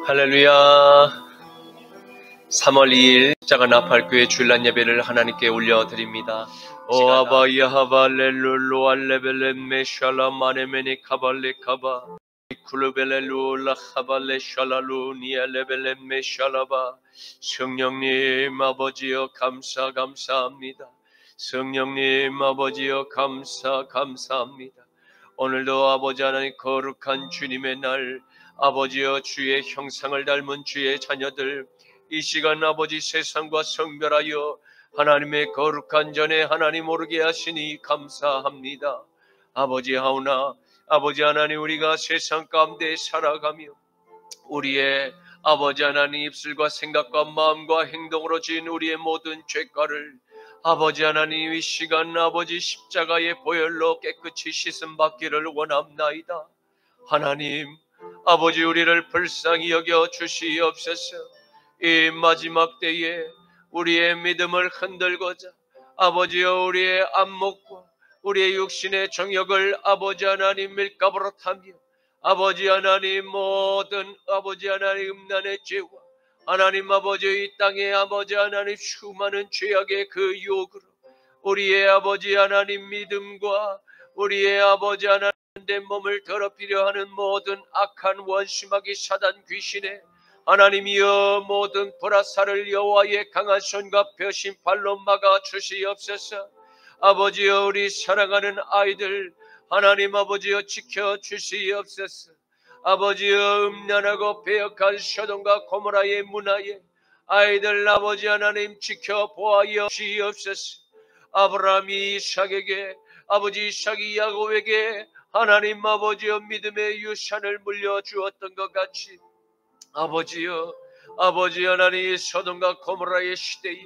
할렐루야. 3월 2일 십자가 나팔교회 주일날 예배를 하나님께 올려드립니다. 오 아바야 하발렐룰로 알레벨렘 메샬라 마네메니 카발레 카바 쿨벨렐루라 하발레 샬라루 니알레벨렘 메샬라바. 성령님 아버지여 감사합니다. 성령님 아버지여 감사합니다. 오늘도 아버지 하나님 거룩한 주님의 날, 아버지여 주의 형상을 닮은 주의 자녀들, 이 시간 아버지 세상과 성별하여 하나님의 거룩한 전에 하나님 오르게 하시니 감사합니다. 아버지 하오나 아버지 하나님, 우리가 세상 가운데 살아가며 우리의 아버지 하나님 입술과 생각과 마음과 행동으로 지은 우리의 모든 죄가를 아버지 하나님 이 시간 아버지 십자가의 보혈로 깨끗이 씻음 받기를 원합나이다. 하나님 아버지, 우리를 불쌍히 여겨 주시옵소서. 이 마지막 때에 우리의 믿음을 흔들고자 아버지여 우리의 안목과 우리의 육신의 정욕을 아버지 하나님 밀가부로 타며 아버지 하나님 모든 아버지 하나님 음란의 죄와 하나님 아버지 이 땅에 아버지 하나님 수많은 죄악의 그 유혹으로 우리의 아버지 하나님 믿음과 우리의 아버지 하나님 내 몸을 더럽히려 하는 모든 악한 원수마귀 사단 귀신의 하나님이여 모든 불화살을 여호와의 강한 손과 벼신 발로 막아 주시옵소서. 아버지여 우리 사랑하는 아이들 하나님 아버지여 지켜 주시옵소서. 아버지여 음란하고 배역한 소돔과 고모라의 문화에 아이들 아버지 하나님 지켜 보아여 주시옵소서. 아브라함이 이삭에게 아버지 이삭이 야곱에게 하나님 아버지여 믿음의 유산을 물려주었던 것 같이 아버지여 아버지 하나님 소돔과 고모라의 시대에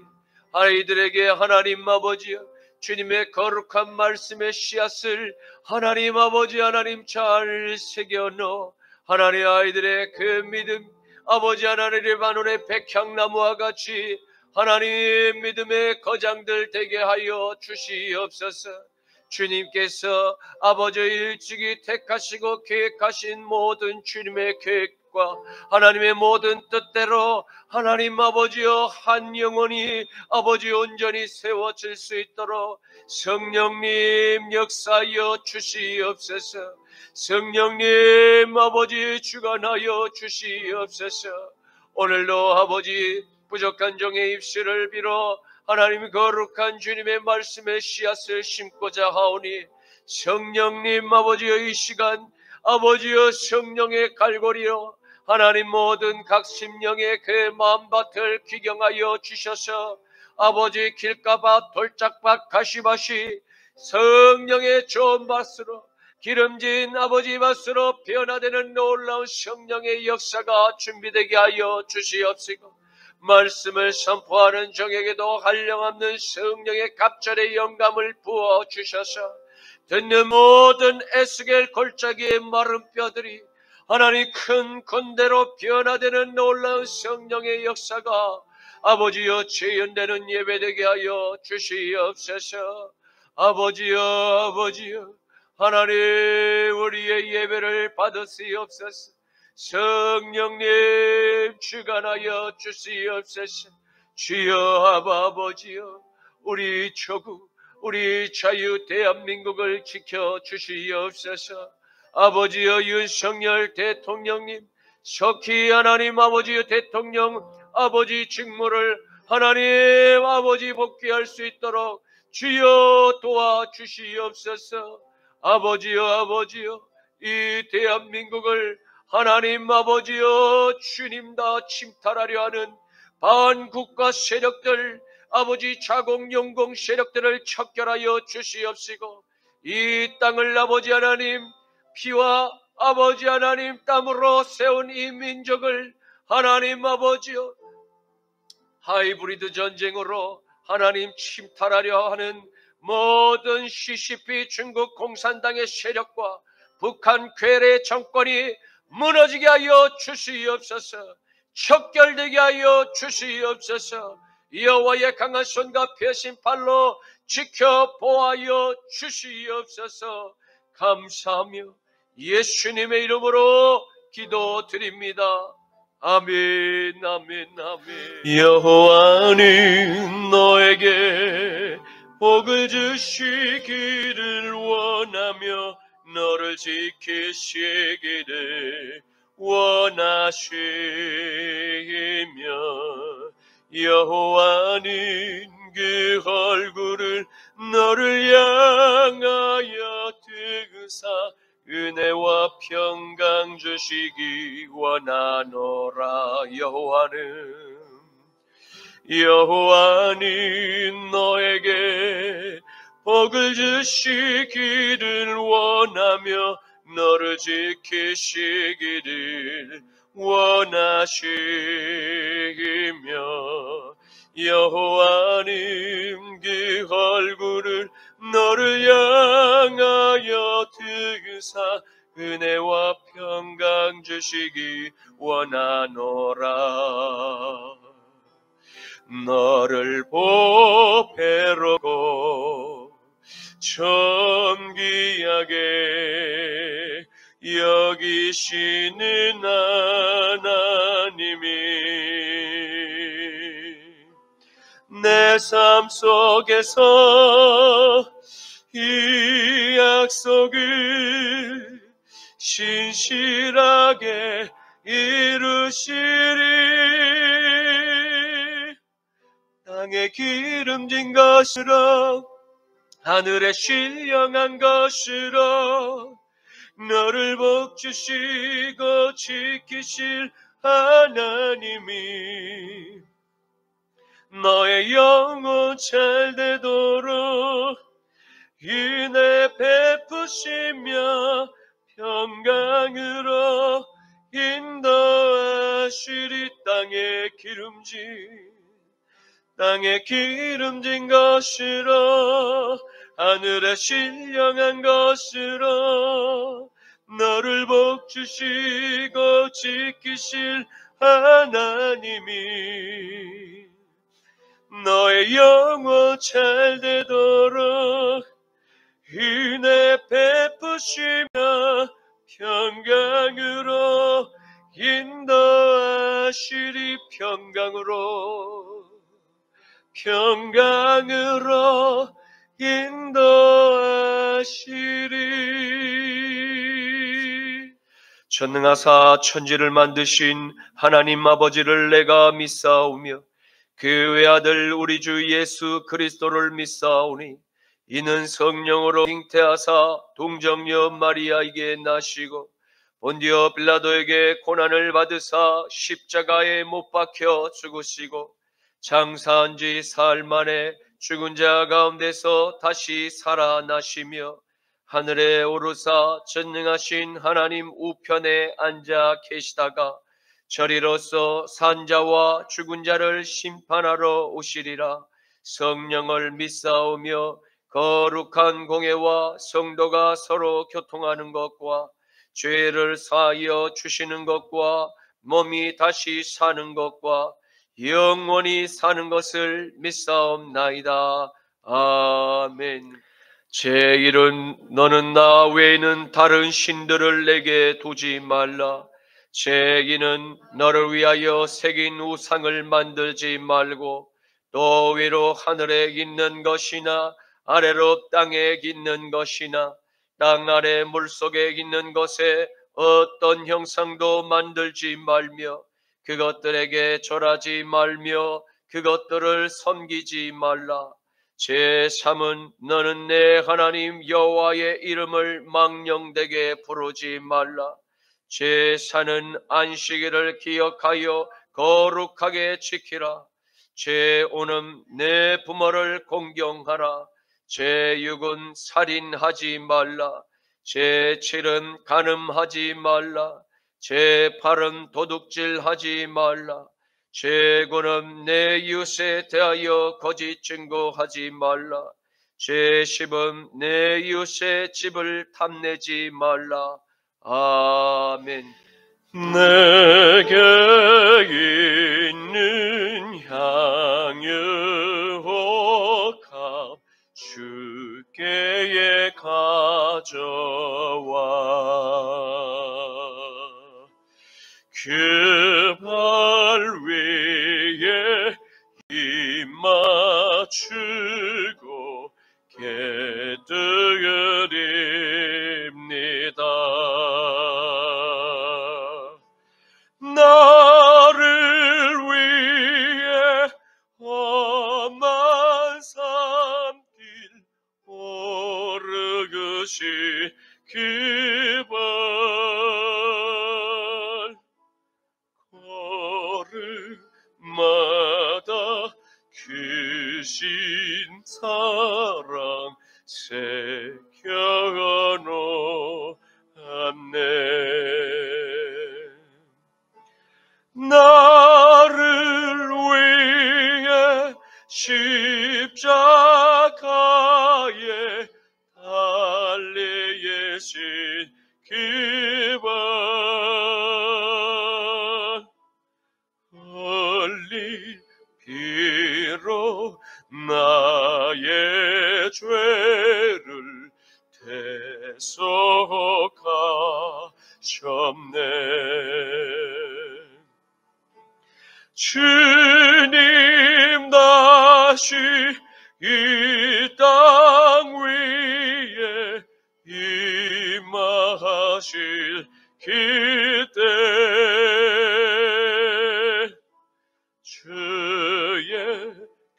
아이들에게 하나님 아버지여 주님의 거룩한 말씀의 씨앗을 하나님 아버지 하나님 잘 새겨넣어 하나님 아이들의 그 믿음 아버지 하나님의 마늘의 백향나무와 같이 하나님 믿음의 거장들 되게 하여 주시옵소서. 주님께서 아버지 일찍이 택하시고 계획하신 모든 주님의 계획과 하나님의 모든 뜻대로 하나님 아버지여 한 영혼이 아버지 온전히 세워질 수 있도록 성령님 역사하여 주시옵소서. 성령님 아버지 주관하여 주시옵소서. 오늘도 아버지 부족한 종의 입술을 빌어 하나님 거룩한 주님의 말씀의 씨앗을 심고자 하오니 성령님 아버지여 이 시간 아버지여 성령의 갈고리로 하나님 모든 각 심령의 그 마음밭을 기경하여 주셔서 아버지 길가밭 돌짝밭 가시밭이 성령의 좋은 밭으로 기름진 아버지 밭으로 변화되는 놀라운 성령의 역사가 준비되게 하여 주시옵시고 말씀을 선포하는 종에게도 한량없는 성령의 갑절의 영감을 부어주셔서 듣는 모든 에스겔 골짜기의 마른 뼈들이 하나님 큰 군대로 변화되는 놀라운 성령의 역사가 아버지여 재현되는 예배되게 하여 주시옵소서. 아버지여 하나님 우리의 예배를 받으시옵소서. 성령님 주관하여 주시옵소서. 주여 아버지여 우리 조국 우리 자유 대한민국을 지켜 주시옵소서. 아버지여 윤석열 대통령님 속히 하나님 아버지여 대통령 아버지 직무를 하나님 아버지 복귀할 수 있도록 주여 도와주시옵소서. 아버지여 이 대한민국을 하나님 아버지여 주님 다 침탈하려 하는 반국가 세력들 아버지 자공용공 세력들을 척결하여 주시옵시고 이 땅을 아버지 하나님 피와 아버지 하나님 땀으로 세운 이 민족을 하나님 아버지여 하이브리드 전쟁으로 하나님 침탈하려 하는 모든 CCP 중국 공산당의 세력과 북한 괴뢰 정권이 무너지게 하여 주시옵소서. 척결되게 하여 주시옵소서. 여호와의 강한 손과 펴신 팔로 지켜 보하여 주시옵소서. 감사하며 예수님의 이름으로 기도드립니다. 아멘, 아멘, 아멘. 여호와는 너에게 복을 주시기를 원하며 너를 지키시기를 원하시며 여호와는 그 얼굴을 너를 향하여 뜨으사 은혜와 평강 주시기 원하노라. 여호와는 너에게 복을 주시기를 원하며 너를 지키시기를 원하시며 여호와는 그 얼굴을 너를 향하여 뜨으사 은혜와 평강 주시기 원하노라. 너를 보배롭고 존귀하게 여기시는 하나님이 내 삶 속에서 이 약속을 신실하게 이루시리. 땅에 기름진 것으로 하늘에 신령한 것으로 너를 복주시고 지키실 하나님이 너의 영혼 잘 되도록 은혜 베푸시며 평강으로 인도하시리. 땅에 기름진 것으로 하늘에 신령한 것으로 너를 복주시고 지키실 하나님이 너의 영혼 잘 되도록 은혜 베푸시며 평강으로 인도하시리. 평강으로 인도하시리. 전능하사 천지를 만드신 하나님 아버지를 내가 믿사오며 그 외아들 우리 주 예수 그리스도를 믿사오니 이는 성령으로 잉태하사 동정녀 마리아에게 나시고 본디오 빌라도에게 고난을 받으사 십자가에 못 박혀 죽으시고 장사한 지 사흘 만에 죽은 자 가운데서 다시 살아나시며 하늘에 오르사 전능하신 하나님 우편에 앉아 계시다가 저리로서 산자와 죽은 자를 심판하러 오시리라. 성령을 믿사오며 거룩한 공예와 성도가 서로 교통하는 것과 죄를 사하여 주시는 것과 몸이 다시 사는 것과 영원히 사는 것을 믿사옵나이다. 아멘. 제1은 너는 나 외에는 다른 신들을 내게 두지 말라. 제2는 너를 위하여 새긴 우상을 만들지 말고 또 위로 하늘에 있는 것이나 아래로 땅에 있는 것이나 땅 아래 물속에 있는 것에 어떤 형상도 만들지 말며 그것들에게 절하지 말며 그것들을 섬기지 말라. 제3은 너는 내 하나님 여호와의 이름을 망령되게 부르지 말라. 제4는 안식일을 기억하여 거룩하게 지키라. 제5는 내 부모를 공경하라. 제6은 살인하지 말라. 제7은 간음하지 말라. 제8은 도둑질하지 말라. 제9는 내 이웃에 대하여 거짓 증거하지 말라. 제10은 내 이웃의 집을 탐내지 말라. 아멘. 내게 있는 향유와 값 주께에 가져와 그 주시기발 걸음마다 크신 사랑 새겨놓았네. 나를 위해 십자가에 달리신 기발 흘린 피로 나의 죄를 대속하셨네. 주님 다시 이 땅 위에 임하실 그때 주의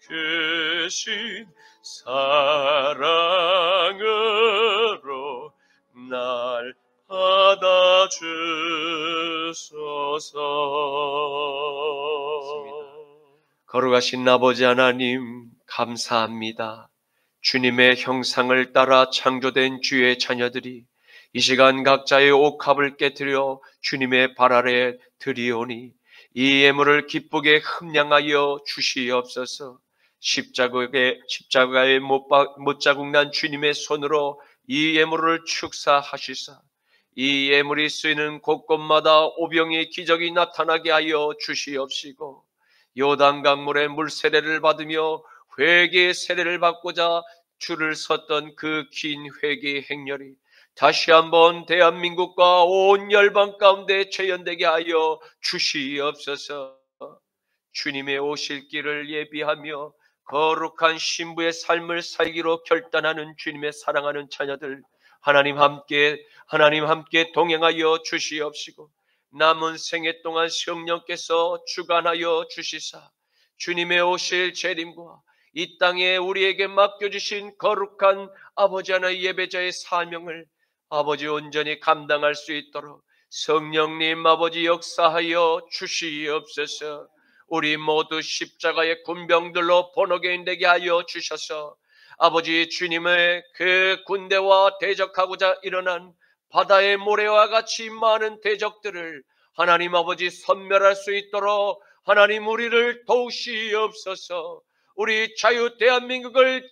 크신 사랑으로 날 받아주소서. 거룩하신 아버지 하나님, 감사합니다. 주님의 형상을 따라 창조된 주의 자녀들이 이 시간 각자의 옥합을 깨뜨려 주님의 발 아래 드리오니 이 예물을 기쁘게 흠량하여 주시옵소서. 십자가에 못 자국 난 주님의 손으로 이 예물을 축사하시사 이 예물이 쓰이는 곳곳마다 오병의 기적이 나타나게 하여 주시옵시고 요단 강물의 물 세례를 받으며 회개의 세례를 받고자 줄을 섰던 그 긴 회개의 행렬이 다시 한번 대한민국과 온 열방 가운데 재현되게 하여 주시옵소서. 주님의 오실 길을 예비하며 거룩한 신부의 삶을 살기로 결단하는 주님의 사랑하는 자녀들 하나님 함께 동행하여 주시옵시고 남은 생애 동안 성령께서 주관하여 주시사 주님의 오실 재림과 이 땅에 우리에게 맡겨주신 거룩한 아버지 하나의 예배자의 사명을 아버지 온전히 감당할 수 있도록 성령님 아버지 역사하여 주시옵소서. 우리 모두 십자가의 군병들로 번호개인 되게 하여 주셔서 아버지 주님의 그 군대와 대적하고자 일어난 바다의 모래와 같이 많은 대적들을 하나님 아버지 섬멸할 수 있도록 하나님 우리를 도우시옵소서. 우리 자유 대한민국을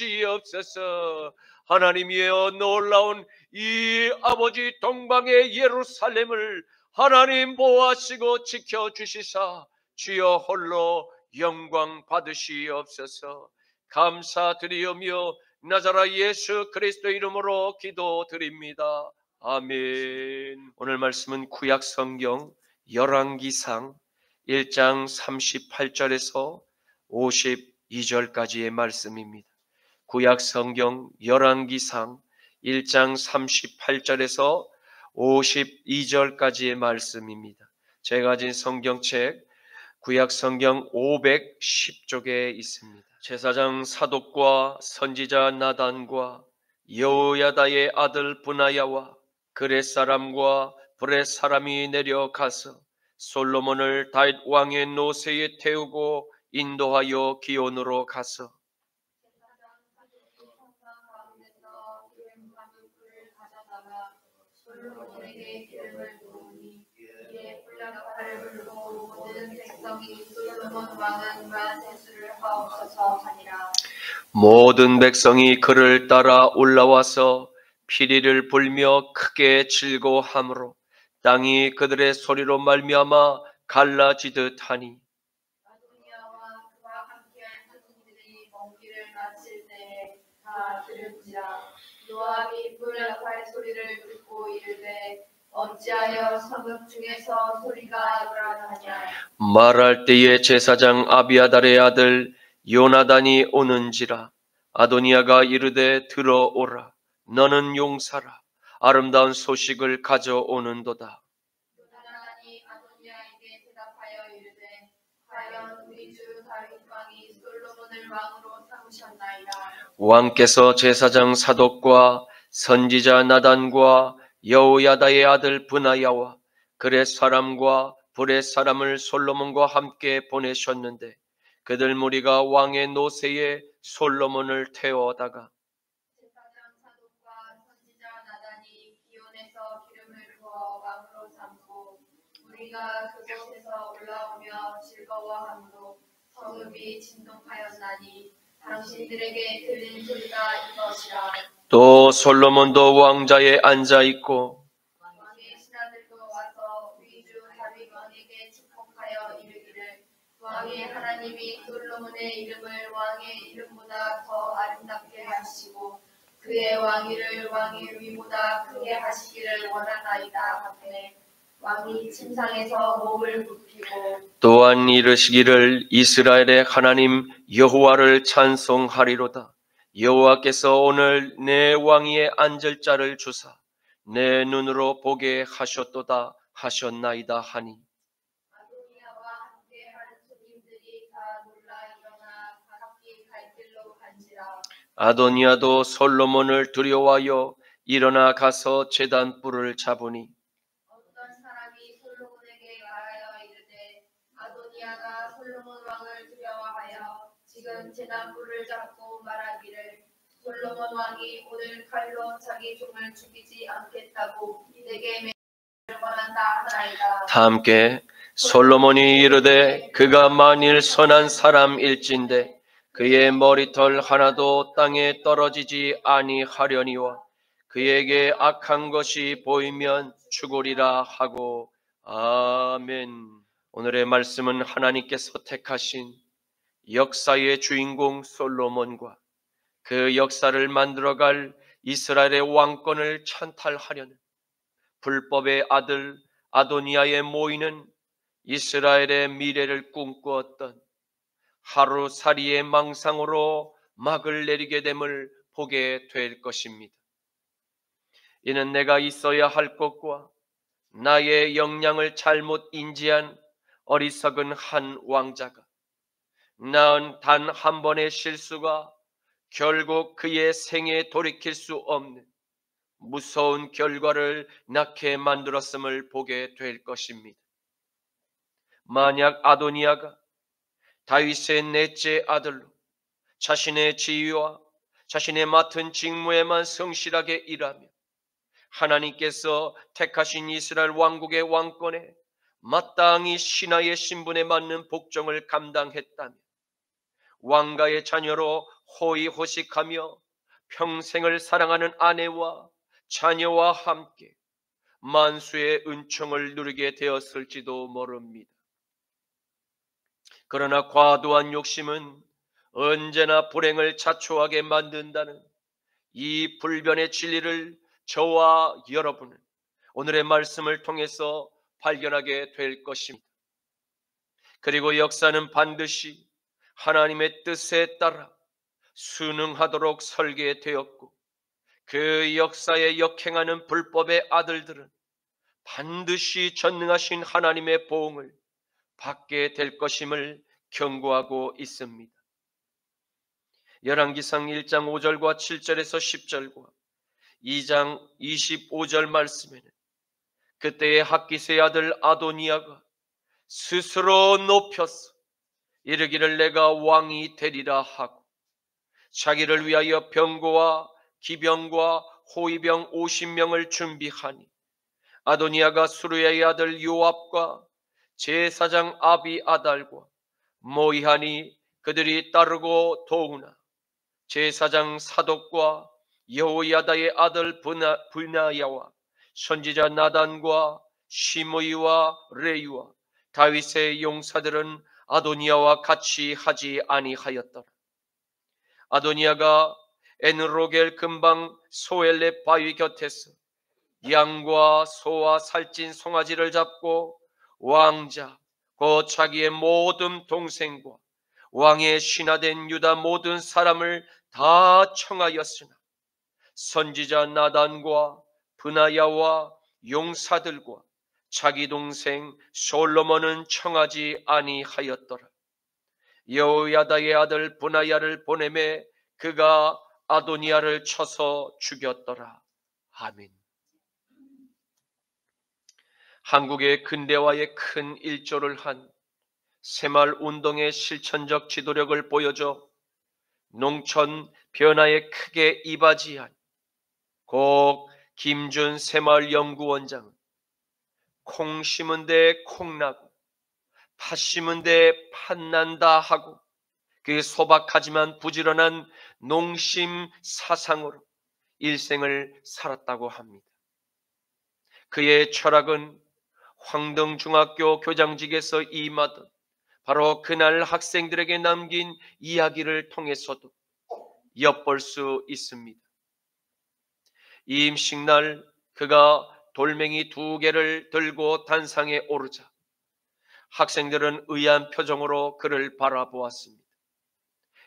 지켜주시옵소서. 하나님이여 놀라운 이 아버지 동방의 예루살렘을 하나님 보호하시고 지켜주시사 주여 홀로 영광 받으시옵소서. 감사드리오며 나자라 예수 그리스도 이름으로 기도드립니다. 아멘. 오늘 말씀은 구약 성경 열왕기상 1장 38절에서 52절까지의 말씀입니다. 구약 성경 열왕기상 1장 38절에서 52절까지의 말씀입니다. 제가 가진 성경책 구약 성경 510쪽에 있습니다. 제사장 사독과 선지자 나단과 여호야다의 아들 브나야와 그렛 사람과 브렛 사람이 내려가서 솔로몬을 다윗 왕의 노새에 태우고 인도하여 기온으로 가서 솔로몬에게 기름을 부으니 이에 불량파를 불고 모든 백성이 솔로몬 왕은 만세수를 하옵소서 하니라. 모든 백성이 그를 따라 올라와서 피리를 불며 크게 즐거워하므로 땅이 그들의 소리로 말미암아 갈라지듯 하니 아도니아와 그와 함께한 천민들이 먼 길을 마칠 때에 다 들은지라. 요압이 불량파의 소리를 듣고 이르되 어찌하여 성읍 중에서 소리가 일어나느냐. 말할 때에 제사장 아비아달의 아들 요나단이 오는지라. 아도니아가 이르되 들어오라. 너는 용사라. 아름다운 소식을 가져오는도다. 요나단이 아도니아에게 대답하여 이르되 과연 우리 주 다윗 왕이 솔로몬을 왕으로 삼으셨나이다. 왕께서 제사장 사독과 선지자 나단과 여호야다의 아들 브나야와 그렛 사람과 브렛 사람을 솔로몬과 함께 보내셨는데 그들 무리가 왕의 노새에 솔로몬을 태워다가 제사장 사독과 선지자 나단이 기온에서 기름을 부어 왕으로 삼고 우리가 그곳에서 올라오며 즐거워함으로 성읍이 진동하였나니 당신들에게 들린 소리가 이것이라. 또 솔로몬도 왕자에 앉아 있고 왕의 신하들도 와서 위주 다윗 왕에게 축복하여 이르기를 왕의 하나님이 솔로몬의 이름을 왕의 이름보다 더 아름답게 하시고 그의 왕위를 왕의 위보다 크게 하시기를 원하나이다 하매 왕이 침상에서 몸을 굽히고 또한 이르시기를 이스라엘의 하나님 여호와를 찬송하리로다. 여호와께서 오늘 내 왕위에 앉을 자를 주사 내 눈으로 보게 하셨도다 하셨나이다 하니 아도니아와 함께 하는 손님들이 다 놀라 일어나 각기 갈 길로 간지라. 아도니아도 솔로몬을 두려워하여 일어나 가서 제단 뿔을 잡으니 어떤 사람이 솔로몬에게 말하여 이르되 아도니아가 솔로몬 왕을 두려워하여 지금 제단불을 잡고 말하기를 솔로몬 왕이 오늘 칼로 자기 종을 죽이지 않겠다고 내게 맹세를 원한다 하나이다. 다 함께 솔로몬이 이르되 그가 만일 선한 사람일진데 그의 머리털 하나도 땅에 떨어지지 아니하려니와 그에게 악한 것이 보이면 죽으리라 하고 아멘. 오늘의 말씀은 하나님께서 택하신 역사의 주인공 솔로몬과 그 역사를 만들어갈 이스라엘의 왕권을 찬탈하려는 불법의 아들 아도니아의 모이는 이스라엘의 미래를 꿈꾸었던 하루살이의 망상으로 막을 내리게 됨을 보게 될 것입니다. 이는 내가 있어야 할 것과 나의 역량을 잘못 인지한 어리석은 한 왕자가 낳은 단 한 번의 실수가 결국 그의 생에 돌이킬 수 없는 무서운 결과를 낳게 만들었음을 보게 될 것입니다. 만약 아도니아가 다윗의 넷째 아들로 자신의 지위와 자신의 맡은 직무에만 성실하게 일하며 하나님께서 택하신 이스라엘 왕국의 왕권에 마땅히 신하의 신분에 맞는 복종을 감당했다면 왕가의 자녀로 호의호식하며 평생을 사랑하는 아내와 자녀와 함께 만수의 은총을 누리게 되었을지도 모릅니다. 그러나 과도한 욕심은 언제나 불행을 자초하게 만든다는 이 불변의 진리를 저와 여러분은 오늘의 말씀을 통해서 발견하게 될 것입니다. 그리고 역사는 반드시 하나님의 뜻에 따라 순응하도록 설계되었고 그 역사에 역행하는 불법의 아들들은 반드시 전능하신 하나님의 보응을 받게 될 것임을 경고하고 있습니다. 열왕기상 1장 5절과 7절에서 10절과 2장 25절 말씀에는 그때의 학기스의 아들 아도니아가 스스로 높여서 이르기를 내가 왕이 되리라 하고 자기를 위하여 병거와 기병과 호위병 50명을 준비하니 아도니아가 수르야의 아들 요압과 제사장 아비아달과 모이하니 그들이 따르고 도우나 제사장 사독과 여호야다의 아들 브나야와 선지자 나단과 시므이와 레이와 다윗의 용사들은 아도니아와 같이 하지 아니하였더라. 아도니아가 엔로겔 근방 소엘레 바위 곁에서 양과 소와 살찐 송아지를 잡고 왕자 곧 자기의 모든 동생과 왕의 신하된 유다 모든 사람을 다 청하였으나 선지자 나단과 브나야와 용사들과 자기 동생 솔로몬은 청하지 아니하였더라. 여호야다의 아들 브나야를 보내매 그가 아도니아를 쳐서 죽였더라. 아멘. 한국의 근대화에 큰 일조를 한 새마을운동의 실천적 지도력을 보여줘 농촌 변화에 크게 이바지한 고 김준 새마을연구원장은 콩 심은 데 콩나고 팥 심은 데 팥난다 하고 그 소박하지만 부지런한 농심 사상으로 일생을 살았다고 합니다. 그의 철학은 황등중학교 교장직에서 임하던 바로 그날 학생들에게 남긴 이야기를 통해서도 엿볼 수 있습니다. 임식날 그가 돌멩이 2개를 들고 단상에 오르자 학생들은 의아한 표정으로 그를 바라보았습니다.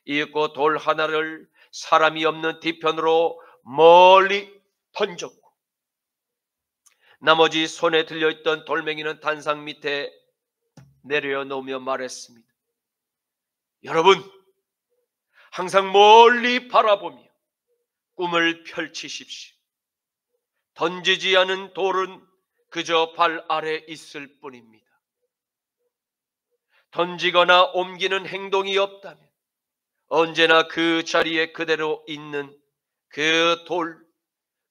이윽고 돌 하나를 사람이 없는 뒤편으로 멀리 던졌고 나머지 손에 들려있던 돌멩이는 단상 밑에 내려놓으며 말했습니다. 여러분, 항상 멀리 바라보며 꿈을 펼치십시오. 던지지 않은 돌은 그저 발 아래 있을 뿐입니다. 던지거나 옮기는 행동이 없다면 언제나 그 자리에 그대로 있는 그 돌,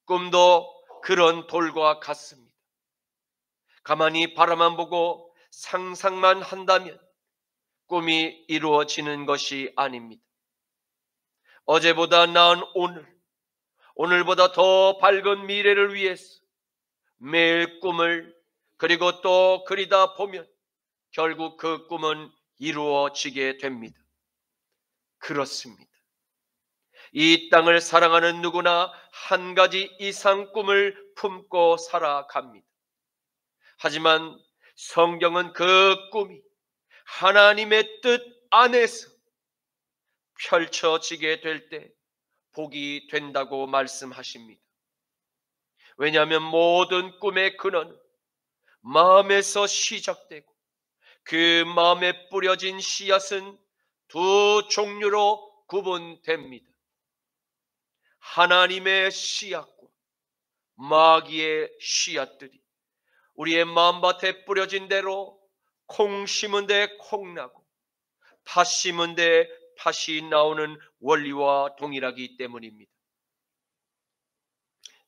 꿈도 그런 돌과 같습니다. 가만히 바라만 보고 상상만 한다면 꿈이 이루어지는 것이 아닙니다. 어제보다 나은 오늘, 오늘보다 더 밝은 미래를 위해서 매일 꿈을 그리고 또 그리다 보면 결국 그 꿈은 이루어지게 됩니다. 그렇습니다. 이 땅을 사랑하는 누구나 한 가지 이상 꿈을 품고 살아갑니다. 하지만 성경은 그 꿈이 하나님의 뜻 안에서 펼쳐지게 될 때 복이 된다고 말씀하십니다. 왜냐하면 모든 꿈의 근원은 마음에서 시작되고 그 마음에 뿌려진 씨앗은 2 종류로 구분됩니다. 하나님의 씨앗과 마귀의 씨앗들이 우리의 마음밭에 뿌려진 대로 콩 심은 데 콩 나고 팥 심은 데 팥이 나오는 원리와 동일하기 때문입니다.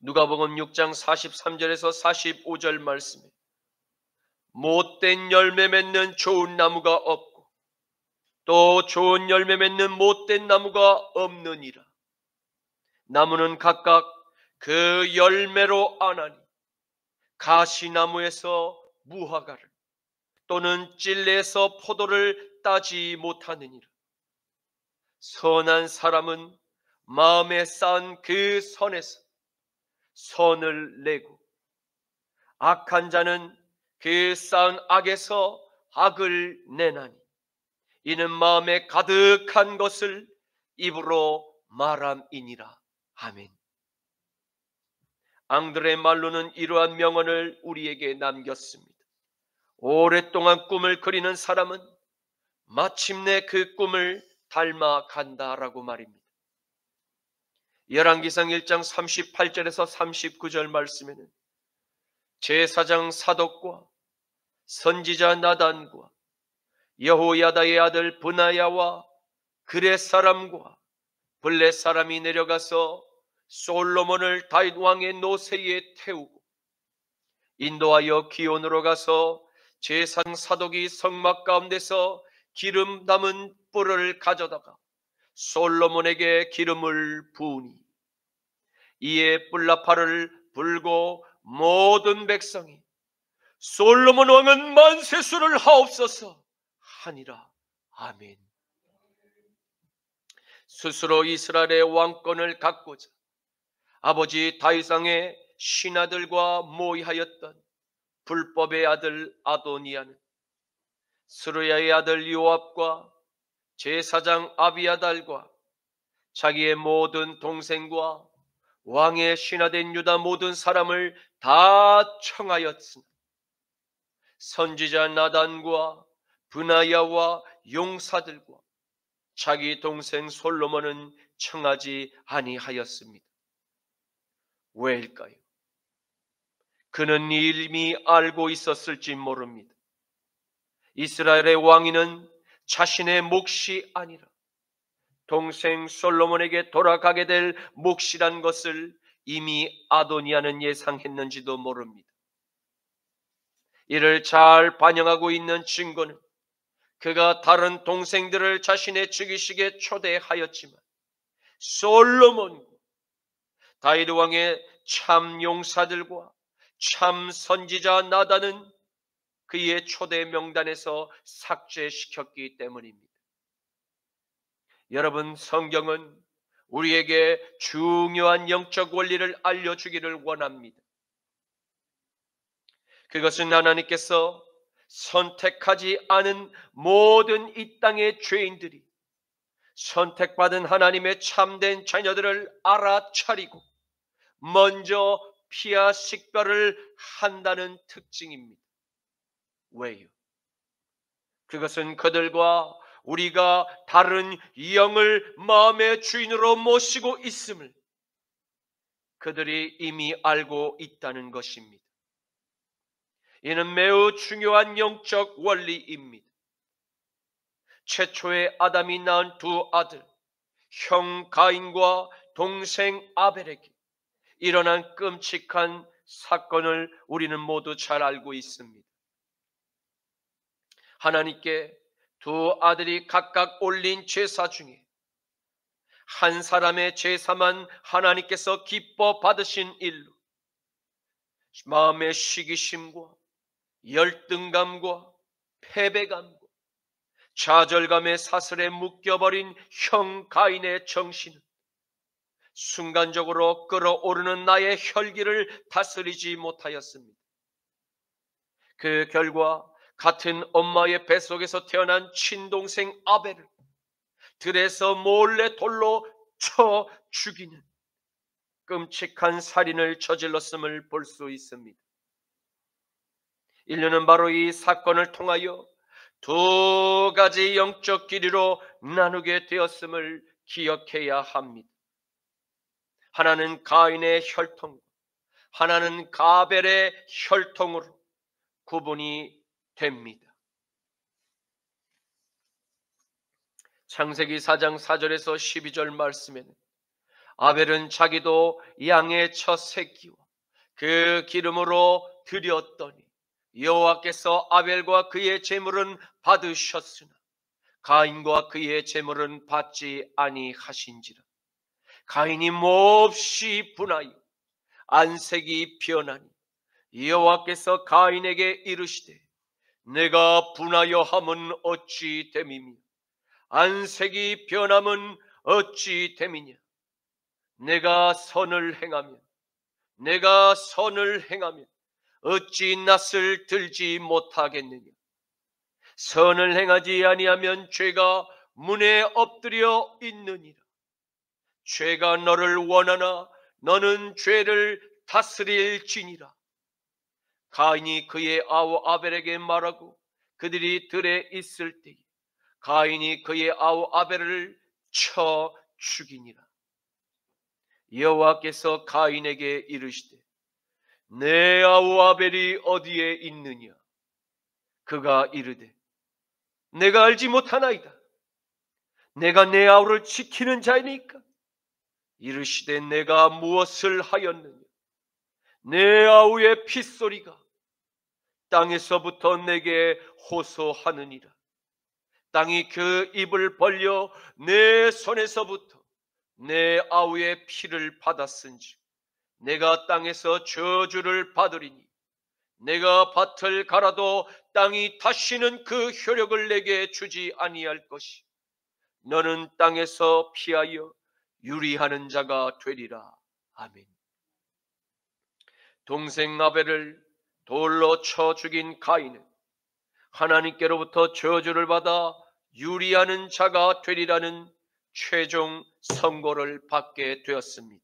누가복음 6장 43절에서 45절 말씀에 못된 열매 맺는 좋은 나무가 없고 또 좋은 열매 맺는 못된 나무가 없느니라. 나무는 각각 그 열매로 아나니 가시나무에서 무화과를 또는 찔레에서 포도를 따지 못하느니라. 선한 사람은 마음에 쌓은 그 선에서 선을 내고 악한 자는 그 쌓은 악에서 악을 내나니 이는 마음에 가득한 것을 입으로 말함이니라. 아멘. 앙드레 말로는 이러한 명언을 우리에게 남겼습니다. 오랫동안 꿈을 그리는 사람은 마침내 그 꿈을 닮아간다라고 말입니다. 열왕기상 1장 38절에서 39절 말씀에는 제사장 사독과 선지자 나단과 여호야다의 아들 브나야와 그렛 사람과 블렛 사람이 내려가서 솔로몬을 다윗 왕의 노새에 태우고 인도하여 기온으로 가서 제사장 사독이 성막 가운데서 기름 담은 뿔을 가져다가 솔로몬에게 기름을 부으니 이에 뿔나팔을 불고 모든 백성이 솔로몬 왕은 만세수를 하옵소서 하니라. 아멘. 스스로 이스라엘의 왕권을 갖고자 아버지 다윗 왕의 신하들과 모의하였던 불법의 아들 아도니아는 스루야의 아들 요압과 제사장 아비아달과 자기의 모든 동생과 왕의 신하된 유다 모든 사람을 다 청하였으나 선지자 나단과 브나야와 용사들과 자기 동생 솔로몬은 청하지 아니하였습니다. 왜일까요? 그는 이미 알고 있었을지 모릅니다. 이스라엘의 왕위는 자신의 몫이 아니라 동생 솔로몬에게 돌아가게 될 몫이란 것을 이미 아도니아는 예상했는지도 모릅니다. 이를 잘 반영하고 있는 증거는 그가 다른 동생들을 자신의 즉위식에 초대하였지만 솔로몬과 다윗 왕의 참 용사들과 참 선지자 나단은 그의 초대 명단에서 삭제시켰기 때문입니다. 여러분, 성경은 우리에게 중요한 영적 원리를 알려주기를 원합니다. 그것은 하나님께서 선택하지 않은 모든 이 땅의 죄인들이 선택받은 하나님의 참된 자녀들을 알아차리고 먼저 피하 식별을 한다는 특징입니다. 왜요? 그것은 그들과 우리가 다른 영을 마음의 주인으로 모시고 있음을 그들이 이미 알고 있다는 것입니다. 이는 매우 중요한 영적 원리입니다. 최초의 아담이 낳은 두 아들, 형 가인과 동생 아벨에게 일어난 끔찍한 사건을 우리는 모두 잘 알고 있습니다. 하나님께 두 아들이 각각 올린 제사 중에 한 사람의 제사만 하나님께서 기뻐 받으신 일로 마음의 시기심과 열등감과 패배감과 좌절감의 사슬에 묶여버린 형 가인의 정신은 순간적으로 끓어오르는 나의 혈기를 다스리지 못하였습니다. 그 결과 같은 엄마의 뱃속에서 태어난 친동생 아벨을 들에서 몰래 돌로 쳐 죽이는 끔찍한 살인을 저질렀음을 볼 수 있습니다. 인류는 바로 이 사건을 통하여 두 가지 영적 길이로 나누게 되었음을 기억해야 합니다. 하나는 가인의 혈통, 하나는 가벨의 혈통으로 구분이 됩니다. 창세기 4장 4절에서 12절 말씀에는 아벨은 자기도 양의 첫 새끼와 그 기름으로 드렸더니 여호와께서 아벨과 그의 제물은 받으셨으나 가인과 그의 제물은 받지 아니하신지라. 가인이 몹시 분하여 안색이 변하니 여호와께서 가인에게 이르시되 내가 분하여 함은 어찌 됨이며 안색이 변함은 어찌 됨이냐. 내가 선을 행하면 어찌 낯을 들지 못하겠느냐. 선을 행하지 아니하면 죄가 문에 엎드려 있느니라. 죄가 너를 원하나 너는 죄를 다스릴지니라. 가인이 그의 아우 아벨에게 말하고 그들이 들에 있을 때에 가인이 그의 아우 아벨을 쳐 죽이니라. 여호와께서 가인에게 이르시되 내 아우 아벨이 어디에 있느냐. 그가 이르되 내가 알지 못하나이다. 내가 내 아우를 지키는 자이니까. 이르시되 내가 무엇을 하였느냐. 내 아우의 핏소리가 땅에서부터 내게 호소하느니라. 땅이 그 입을 벌려 내 손에서부터 내 아우의 피를 받았은지 내가 땅에서 저주를 받으리니 내가 밭을 갈아도 땅이 다시는 그 효력을 내게 주지 아니할 것이 너는 땅에서 피하여 유리하는 자가 되리라. 아멘. 동생 아벨을 돌로 쳐 죽인 가인은 하나님께로부터 저주를 받아 유리하는 자가 되리라는 최종 선고를 받게 되었습니다.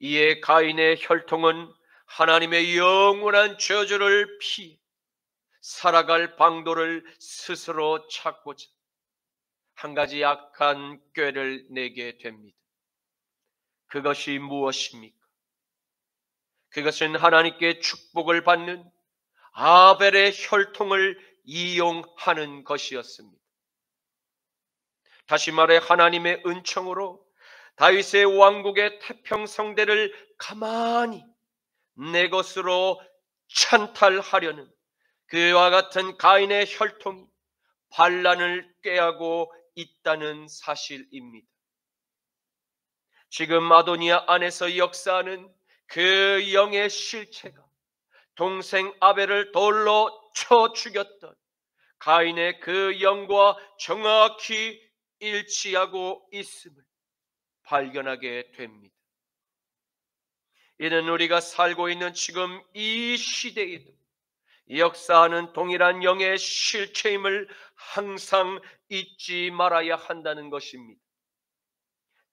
이에 가인의 혈통은 하나님의 영원한 저주를 피해 살아갈 방도를 스스로 찾고자 한 가지 악한 꾀를 내게 됩니다. 그것이 무엇입니까? 그것은 하나님께 축복을 받는 아벨의 혈통을 이용하는 것이었습니다. 다시 말해 하나님의 은총으로 다윗의 왕국의 태평성대를 가만히 내 것으로 찬탈하려는 그와 같은 가인의 혈통이 반란을 꾀하고 있다는 사실입니다. 지금 아도니아 안에서 역사하는 그 영의 실체가 동생 아벨을 돌로 쳐 죽였던 가인의 그 영과 정확히 일치하고 있음을 발견하게 됩니다. 이는 우리가 살고 있는 지금 이 시대에도 역사하는 동일한 영의 실체임을 항상 잊지 말아야 한다는 것입니다.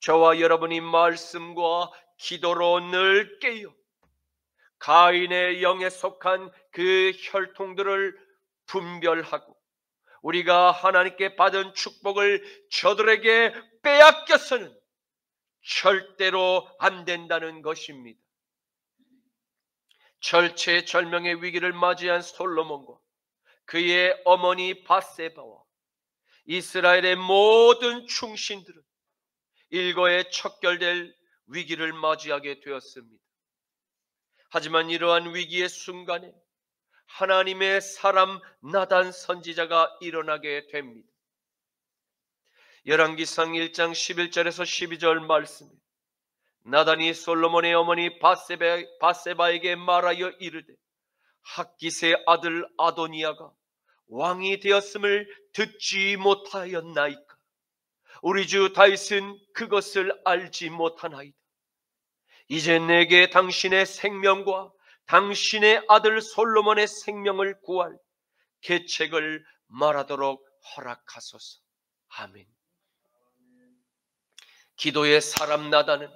저와 여러분이 말씀과 기도로 늘 깨어 가인의 영에 속한 그 혈통들을 분별하고 우리가 하나님께 받은 축복을 저들에게 빼앗겨서는 절대로 안 된다는 것입니다. 절체절명의 위기를 맞이한 솔로몬과 그의 어머니 밧세바와 이스라엘의 모든 충신들은 일거에 척결될 위기를 맞이하게 되었습니다. 하지만 이러한 위기의 순간에 하나님의 사람 나단 선지자가 일어나게 됩니다. 열왕기상 1장 11절에서 12절 말씀입니다. 나단이 솔로몬의 어머니 밧세바에게 말하여 이르되 핫깃의 아들 아도니아가 왕이 되었음을 듣지 못하였나이까? 우리 주 다윗은 그것을 알지 못하나이다. 이제 내게 당신의 생명과 당신의 아들 솔로몬의 생명을 구할 계책을 말하도록 허락하소서. 아멘. 기도의 사람 나단은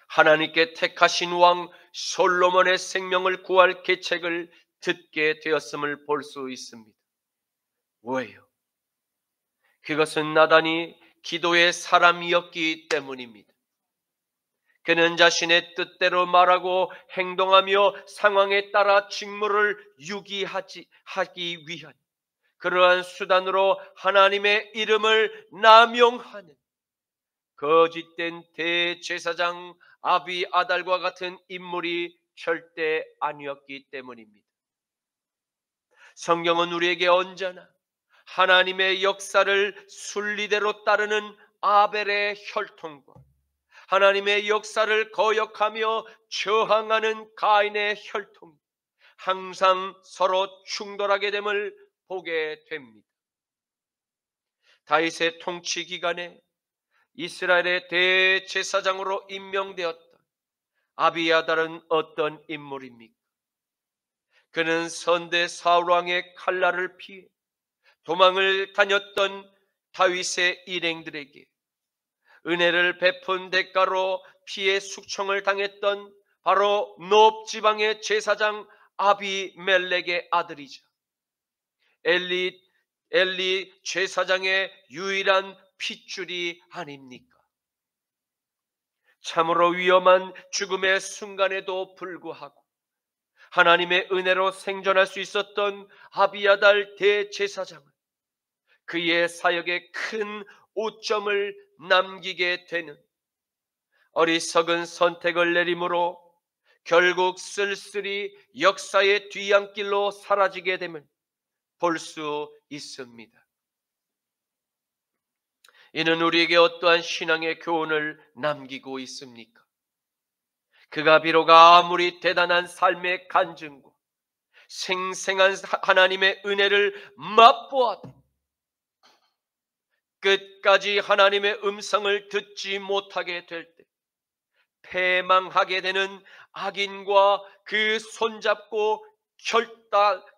하나님께 택하신 왕 솔로몬의 생명을 구할 계책을 듣게 되었음을 볼 수 있습니다. 왜요? 그것은 나단이 기도의 사람이었기 때문입니다. 그는 자신의 뜻대로 말하고 행동하며 상황에 따라 직무를 유기하기 위한 그러한 수단으로 하나님의 이름을 남용하는 거짓된 대제사장 아비아달과 같은 인물이 절대 아니었기 때문입니다. 성경은 우리에게 언제나 하나님의 역사를 순리대로 따르는 아벨의 혈통과 하나님의 역사를 거역하며 저항하는 가인의 혈통이 항상 서로 충돌하게 됨을 보게 됩니다. 다윗의 통치 기간에 이스라엘의 대제사장으로 임명되었던 아비아달은 어떤 인물입니까? 그는 선대 사울 왕의 칼날을 피해 도망을 다녔던 다윗의 일행들에게 은혜를 베푼 대가로 피해 숙청을 당했던 바로 노업 지방의 제사장 아비멜렉의 아들이자 엘리 제사장의 유일한 핏줄이 아닙니까? 참으로 위험한 죽음의 순간에도 불구하고 하나님의 은혜로 생존할 수 있었던 아비아달 대제사장은 그의 사역에 큰 오점을 남기게 되는 어리석은 선택을 내림으로 결국 쓸쓸히 역사의 뒤안길로 사라지게 됨을 볼 수 있습니다. 이는 우리에게 어떠한 신앙의 교훈을 남기고 있습니까? 그가 비록 아무리 대단한 삶의 간증과 생생한 하나님의 은혜를 맛보아도 끝까지 하나님의 음성을 듣지 못하게 될 때 패망하게 되는 악인과 그 손잡고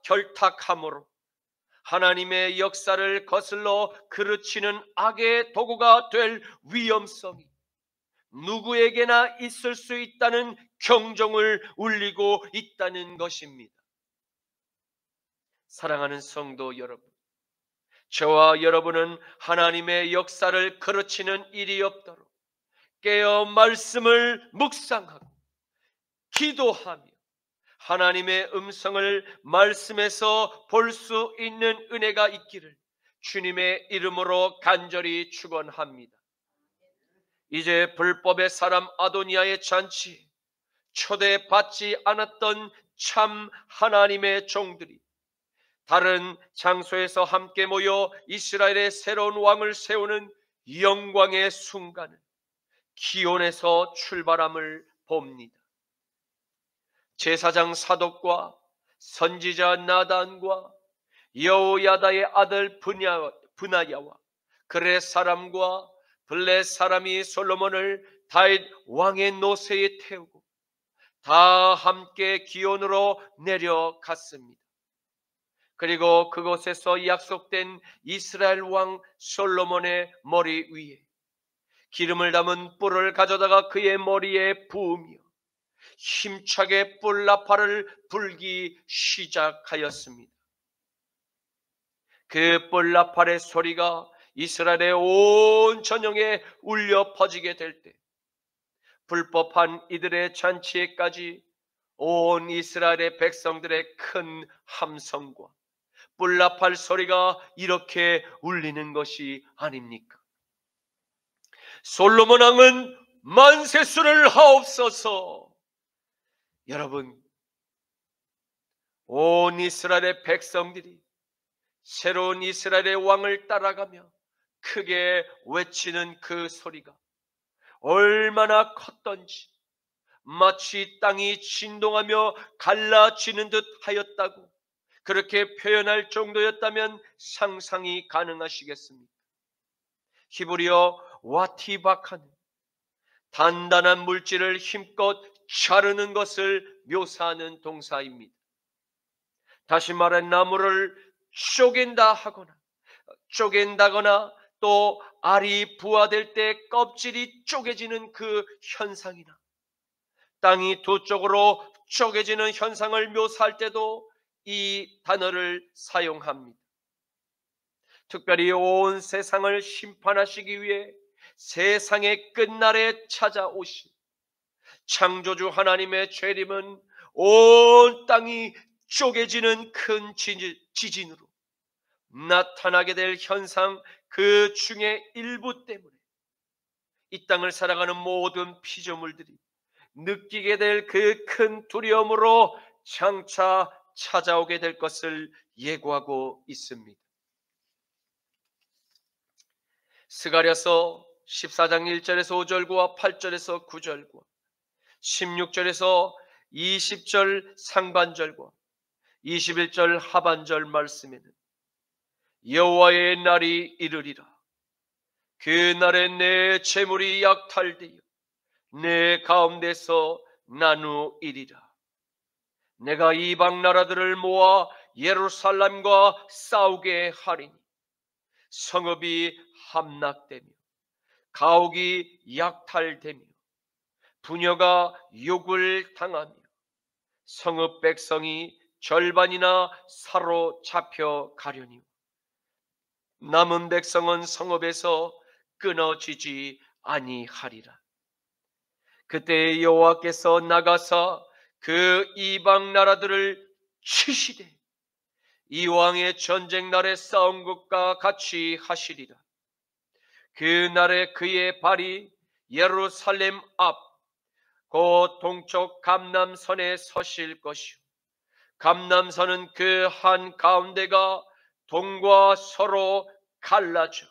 결탁함으로 하나님의 역사를 거슬러 그르치는 악의 도구가 될 위험성이 누구에게나 있을 수 있다는 경종을 울리고 있다는 것입니다. 사랑하는 성도 여러분, 저와 여러분은 하나님의 역사를 그르치는 일이 없도록 깨어 말씀을 묵상하고 기도하며 하나님의 음성을 말씀에서 볼 수 있는 은혜가 있기를 주님의 이름으로 간절히 축원합니다. 이제 불법의 사람 아도니아의 잔치 초대받지 않았던 참 하나님의 종들이 다른 장소에서 함께 모여 이스라엘의 새로운 왕을 세우는 영광의 순간을 기온에서 출발함을 봅니다. 제사장 사독과 선지자 나단과 여호야다의 아들 브나야와 그렛 사람과 블렛 사람이 솔로몬을 다윗 왕의 노새에 태우고 다 함께 기온으로 내려갔습니다. 그리고 그곳에서 약속된 이스라엘 왕 솔로몬의 머리 위에 기름을 담은 뿔을 가져다가 그의 머리에 부으며 힘차게 뿔나팔을 불기 시작하였습니다. 그 뿔나팔의 소리가 이스라엘의 온 전역에 울려 퍼지게 될 때 불법한 이들의 잔치에까지 온 이스라엘의 백성들의 큰 함성과 뿔나팔 소리가 이렇게 울리는 것이 아닙니까? 솔로몬 왕은 만세수를 하옵소서. 여러분, 온 이스라엘의 백성들이 새로운 이스라엘의 왕을 따라가며 크게 외치는 그 소리가 얼마나 컸던지 마치 땅이 진동하며 갈라지는 듯 하였다고 그렇게 표현할 정도였다면 상상이 가능하시겠습니까? 히브리어 와티바카는 단단한 물질을 힘껏 자르는 것을 묘사하는 동사입니다. 다시 말해 나무를 쪼갠다거나 또 알이 부화될 때 껍질이 쪼개지는 그 현상이나 땅이 두 쪽으로 쪼개지는 현상을 묘사할 때도 이 단어를 사용합니다. 특별히 온 세상을 심판하시기 위해 세상의 끝날에 찾아오신 창조주 하나님의 재림은 온 땅이 쪼개지는 큰 지진으로 나타나게 될 현상 그 중에 일부 때문에 이 땅을 살아가는 모든 피조물들이 느끼게 될 그 큰 두려움으로 장차 찾아오게 될 것을 예고하고 있습니다. 스가랴서 14장 1절에서 5절과 8절에서 9절과 16절에서 20절 상반절과 21절 하반절 말씀에는 여호와의 날이 이르리라. 그 날에 내 재물이 약탈되어 내 가운데서 나누이리라. 내가 이방 나라들을 모아 예루살렘과 싸우게 하리니 성읍이 함락되며 가옥이 약탈되며 부녀가 욕을 당하며 성읍 백성이 절반이나 사로잡혀 가려니 남은 백성은 성읍에서 끊어지지 아니하리라. 그때 여호와께서 나가사 그 이방 나라들을 치시되 이 왕의 전쟁 날에 싸운 것과 같이 하시리라. 그 날에 그의 발이 예루살렘 앞 곧 동쪽 감람선에 서실 것이요 감람선은 그 한 가운데가 동과 서로 갈라져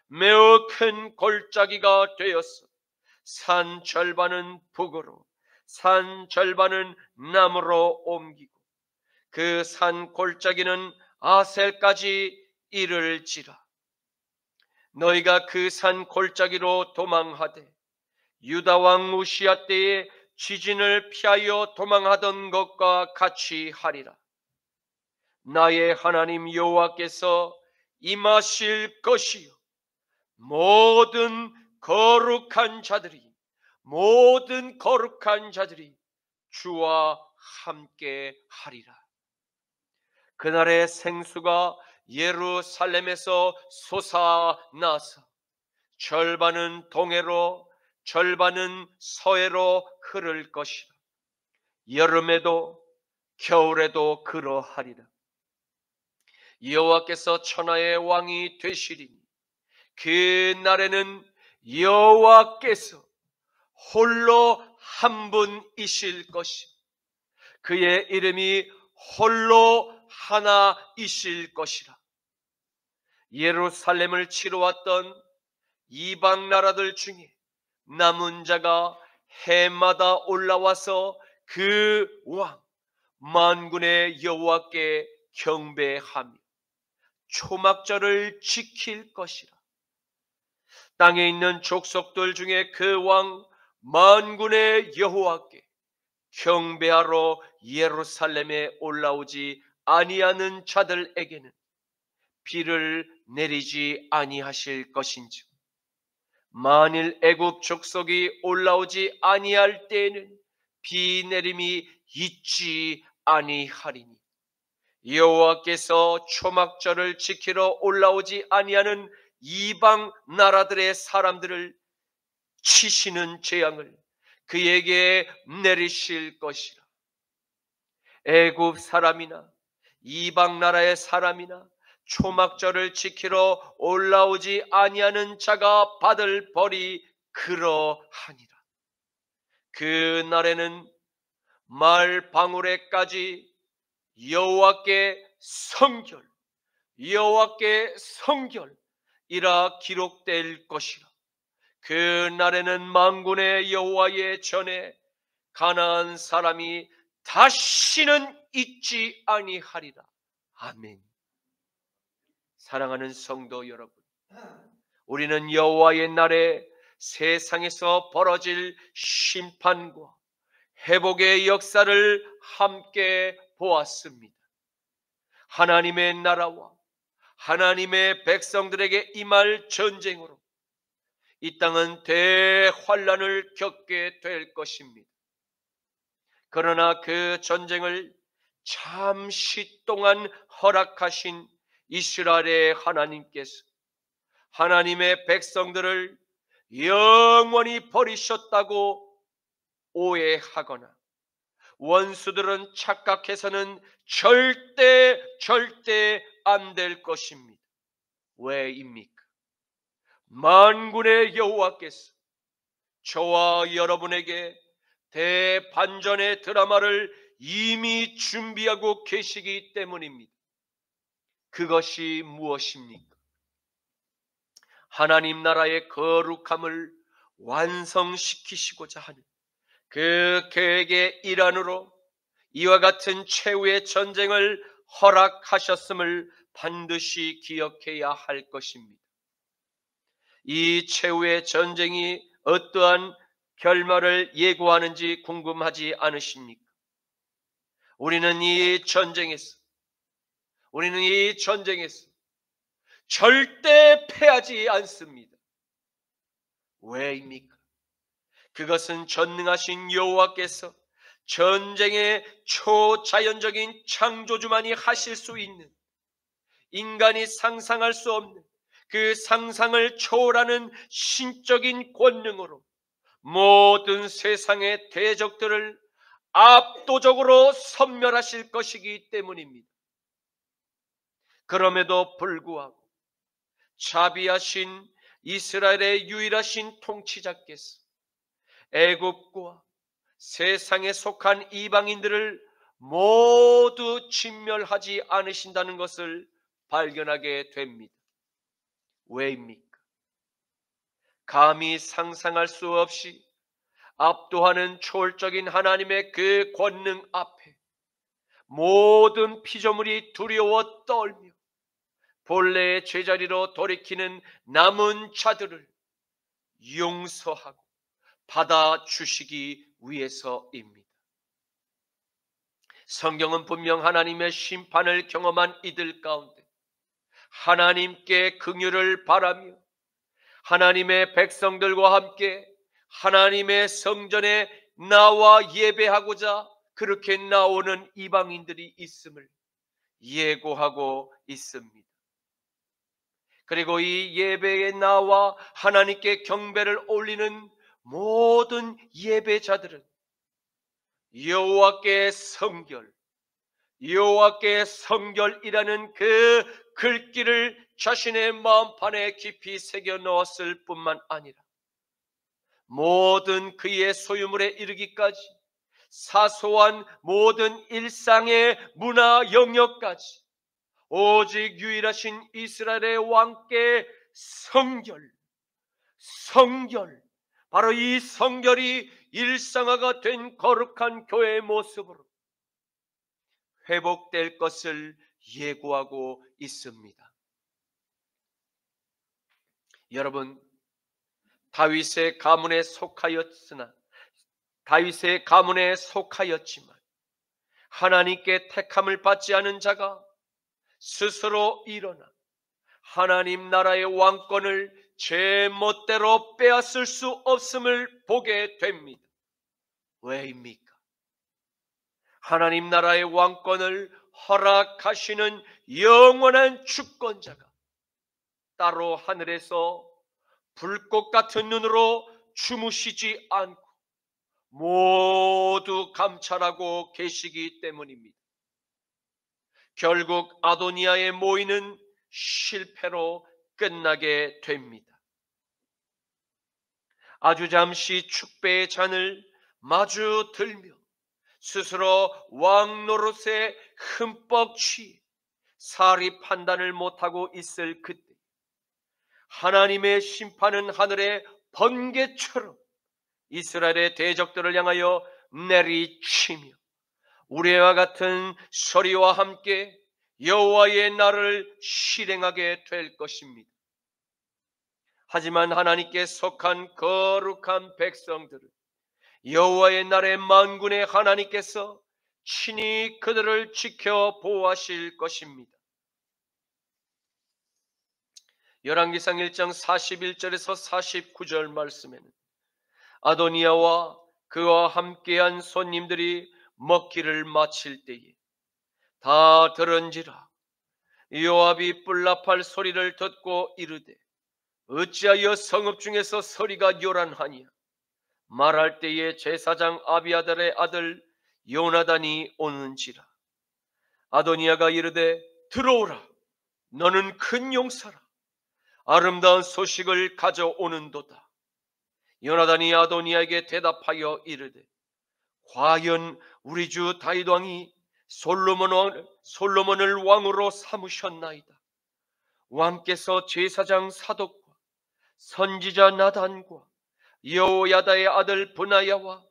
매우 큰 골짜기가 되었어. 산 절반은 북으로 산 절반은 남으로 옮기고 그 산 골짜기는 아셀까지 이를지라. 너희가 그 산 골짜기로 도망하되 유다 왕 우시야 때에 지진을 피하여 도망하던 것과 같이 하리라. 나의 하나님 여호와께서 임하실 것이요 모든 거룩한 자들이 주와 함께 하리라. 그날의 생수가 예루살렘에서 솟아나서 절반은 동해로 절반은 서해로 흐를 것이라. 여름에도 겨울에도 그러하리라. 여호와께서 천하의 왕이 되시리니 그 날에는 여호와께서 홀로 한 분이실 것이요 그의 이름이 홀로 하나이실 것이라. 예루살렘을 치러 왔던 이방 나라들 중에 남은 자가 해마다 올라와서 그 왕 만군의 여호와께 경배하며 초막절을 지킬 것이라. 땅에 있는 족속들 중에 그 왕 만군의 여호와께 경배하러 예루살렘에 올라오지 아니하는 자들에게는 비를 내리지 아니하실 것인지, 만일 애굽 족속이 올라오지 아니할 때에는 비 내림이 있지 아니하리니 여호와께서 초막절을 지키러 올라오지 아니하는 이방 나라들의 사람들을 치시는 재앙을 그에게 내리실 것이라. 애굽 사람이나 이방 나라의 사람이나 초막절을 지키러 올라오지 아니하는 자가 받을 벌이 그러하니라. 그 날에는 말방울에까지 여호와께 성결, 여호와께 성결이라 기록될 것이라. 그 날에는 만군의 여호와의 전에 가나안 사람이 다시는 있지 아니하리라. 아멘. 사랑하는 성도 여러분, 우리는 여호와의 날에 세상에서 벌어질 심판과 회복의 역사를 함께 보았습니다. 하나님의 나라와 하나님의 백성들에게 임할 전쟁으로 이 땅은 대환란을 겪게 될 것입니다. 그러나 그 전쟁을 잠시 동안 허락하신 이스라엘의 하나님께서 하나님의 백성들을 영원히 버리셨다고 오해하거나 원수들은 착각해서는 절대 안 될 것입니다. 왜입니까? 만군의 여호와께서 저와 여러분에게 대반전의 드라마를 이미 준비하고 계시기 때문입니다. 그것이 무엇입니까? 하나님 나라의 거룩함을 완성시키시고자 하는 그 계획의 일환으로 이와 같은 최후의 전쟁을 허락하셨음을 반드시 기억해야 할 것입니다. 이 최후의 전쟁이 어떠한 결말을 예고하는지 궁금하지 않으십니까? 우리는 이 전쟁에서 절대 패하지 않습니다. 왜입니까? 그것은 전능하신 여호와께서 전쟁의 초자연적인 창조주만이 하실 수 있는, 인간이 상상할 수 없는 그 상상을 초월하는 신적인 권능으로 모든 세상의 대적들을 압도적으로 섬멸하실 것이기 때문입니다. 그럼에도 불구하고 자비하신 이스라엘의 유일하신 통치자께서 애굽과 세상에 속한 이방인들을 모두 진멸하지 않으신다는 것을 발견하게 됩니다. 왜입니까? 감히 상상할 수 없이 압도하는 초월적인 하나님의 그 권능 앞에 모든 피조물이 두려워 떨며 본래의 제자리로 돌이키는 남은 자들을 용서하고 받아주시기 위해서입니다. 성경은 분명 하나님의 심판을 경험한 이들 가운데 하나님께 긍휼을 바라며 하나님의 백성들과 함께 하나님의 성전에 나와 예배하고자 그렇게 나오는 이방인들이 있음을 예고하고 있습니다. 그리고 이 예배에 나와 하나님께 경배를 올리는 모든 예배자들은 여호와께 성결, 여호와께 성결이라는 그 글귀를 자신의 마음판에 깊이 새겨 넣었을 뿐만 아니라 모든 그의 소유물에 이르기까지 사소한 모든 일상의 문화 영역까지 오직 유일하신 이스라엘의 왕께 성결, 바로 이 성결이 일상화가 된 거룩한 교회의 모습으로 회복될 것을 예고하고 있습니다. 여러분, 다윗의 가문에 속하였지만 하나님께 택함을 받지 않은 자가 스스로 일어나 하나님 나라의 왕권을 제 멋대로 빼앗을 수 없음을 보게 됩니다. 왜입니까? 하나님 나라의 왕권을 허락하시는 영원한 주권자가 따로 하늘에서 불꽃 같은 눈으로 주무시지 않고 모두 감찰하고 계시기 때문입니다. 결국 아도니아의 모의는 실패로 끝나게 됩니다. 아주 잠시 축배의 잔을 마주 들며 스스로 왕 노릇에 흠뻑 취해 사리 판단을 못하고 있을 그때 하나님의 심판은 하늘의 번개처럼 이스라엘의 대적들을 향하여 내리치며 우레와 같은 소리와 함께 여호와의 날을 실행하게 될 것입니다. 하지만 하나님께 속한 거룩한 백성들은 여호와의 날의 만군의 하나님께서 친히 그들을 지켜 보호하실 것입니다. 열왕기상 1장 41절에서 49절 말씀에는 아도니아와 그와 함께한 손님들이 먹기를 마칠 때에 다 들은지라 요압이 뿔납할 소리를 듣고 이르되 어찌하여 성읍 중에서 소리가 요란하냐. 말할 때에 제사장 아비아달의 아들 요나단이 오는지라. 아도니아가 이르되 들어오라. 너는 큰 용사라. 아름다운 소식을 가져오는도다. 요나단이 아도니아에게 대답하여 이르되 과연 우리 주 다윗 왕이 솔로몬을 왕으로 삼으셨나이다. 왕께서 제사장 사독과 선지자 나단과 여호야다의 아들 브나야와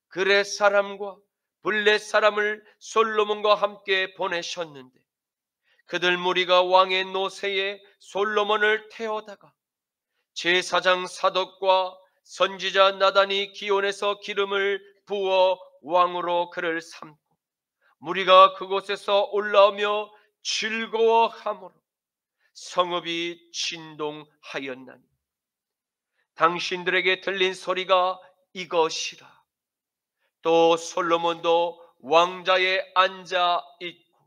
그렛 사람과 블렛 사람을 솔로몬과 함께 보내셨는데 그들 무리가 왕의 노새에 솔로몬을 태우다가 제사장 사독과 선지자 나단이 기온에서 기름을 부어 왕으로 그를 삼고 무리가 그곳에서 올라오며 즐거워하므로 성읍이 진동하였나니 당신들에게 들린 소리가 이것이라. 또 솔로몬도 왕자에 앉아 있고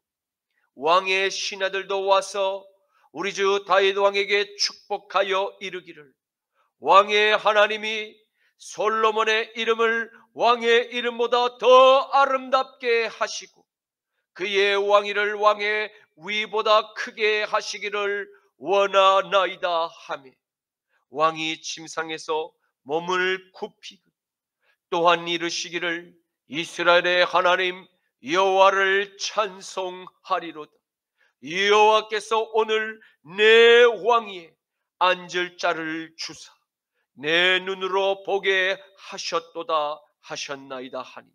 왕의 신하들도 와서 우리 주 다윗 왕에게 축복하여 이르기를 왕의 하나님이 솔로몬의 이름을 왕의 이름보다 더 아름답게 하시고 그의 왕위를 왕의 위보다 크게 하시기를 원하나이다 하며 왕이 침상에서 몸을 굽히고 또한 이르시기를 이스라엘의 하나님 여호와를 찬송하리로다. 여호와께서 오늘 내 왕위에 앉을 자를 주사 내 눈으로 보게 하셨도다 하셨나이다 하니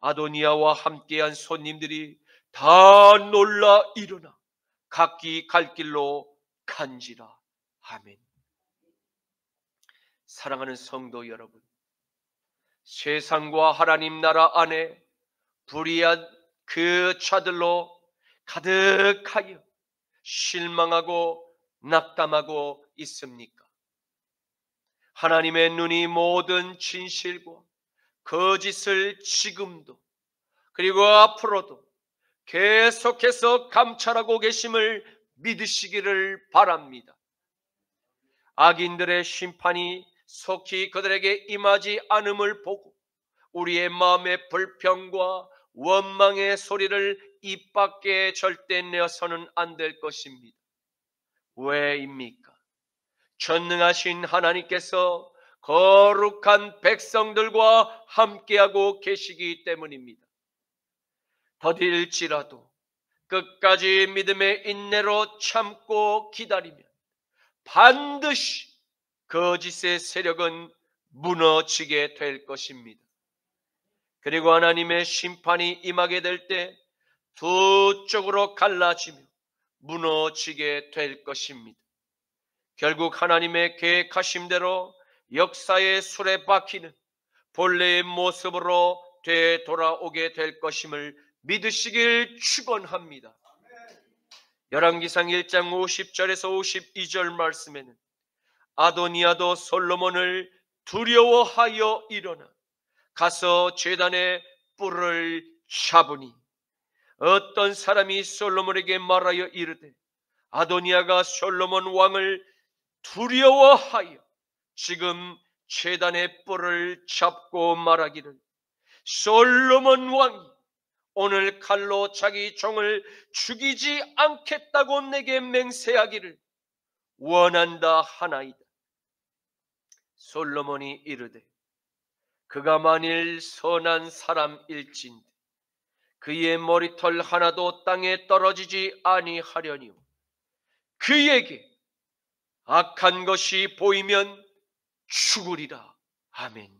아도니아와 함께한 손님들이 다 놀라 일어나 각기 갈 길로 간지라. 아멘. 사랑하는 성도 여러분, 세상과 하나님 나라 안에 불의한 그 자들로 가득하여 실망하고 낙담하고 있습니까? 하나님의 눈이 모든 진실과 거짓을 지금도 그리고 앞으로도 계속해서 감찰하고 계심을 믿으시기를 바랍니다. 악인들의 심판이 속히 그들에게 임하지 않음을 보고 우리의 마음의 불평과 원망의 소리를 입 밖에 절대 내어서는 안 될 것입니다. 왜입니까? 전능하신 하나님께서 거룩한 백성들과 함께하고 계시기 때문입니다. 더딜지라도 끝까지 믿음의 인내로 참고 기다리면 반드시 거짓의 세력은 무너지게 될 것입니다. 그리고 하나님의 심판이 임하게 될 때 두 쪽으로 갈라지며 무너지게 될 것입니다. 결국 하나님의 계획하심대로 역사의 수레바퀴는 본래의 모습으로 되돌아오게 될 것임을 믿으시길 축원합니다. 열왕기상 1장 50절에서 52절 말씀에는 아도니아도 솔로몬을 두려워하여 일어나 가서 제단의 뿔을 잡으니 어떤 사람이 솔로몬에게 말하여 이르되 아도니아가 솔로몬 왕을 두려워하여 지금 제단의 뿔을 잡고 말하기를 솔로몬 왕이 오늘 칼로 자기 종을 죽이지 않겠다고 내게 맹세하기를 원한다 하나이다. 솔로몬이 이르되 그가 만일 선한 사람일진데 그의 머리털 하나도 땅에 떨어지지 아니하려니요 그에게 악한 것이 보이면 죽으리라. 아멘.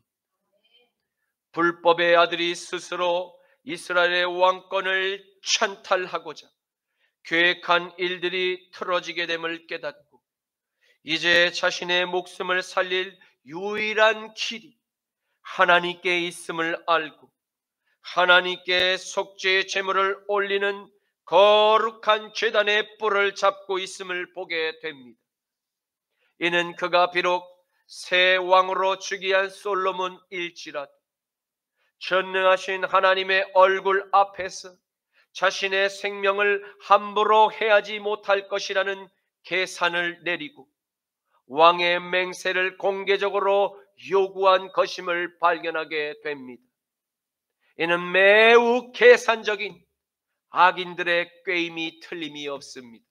불법의 아들이 스스로 이스라엘의 왕권을 찬탈하고자 계획한 일들이 틀어지게 됨을 깨닫고 이제 자신의 목숨을 살릴 유일한 길이 하나님께 있음을 알고 하나님께 속죄의 제물을 올리는 거룩한 제단의 뿔을 잡고 있음을 보게 됩니다. 이는 그가 비록 새 왕으로 즉위한 솔로몬일지라도 전능하신 하나님의 얼굴 앞에서 자신의 생명을 함부로 해하지 못할 것이라는 계산을 내리고 왕의 맹세를 공개적으로 요구한 것임을 발견하게 됩니다. 이는 매우 계산적인 악인들의 꾀임이 틀림이 없습니다.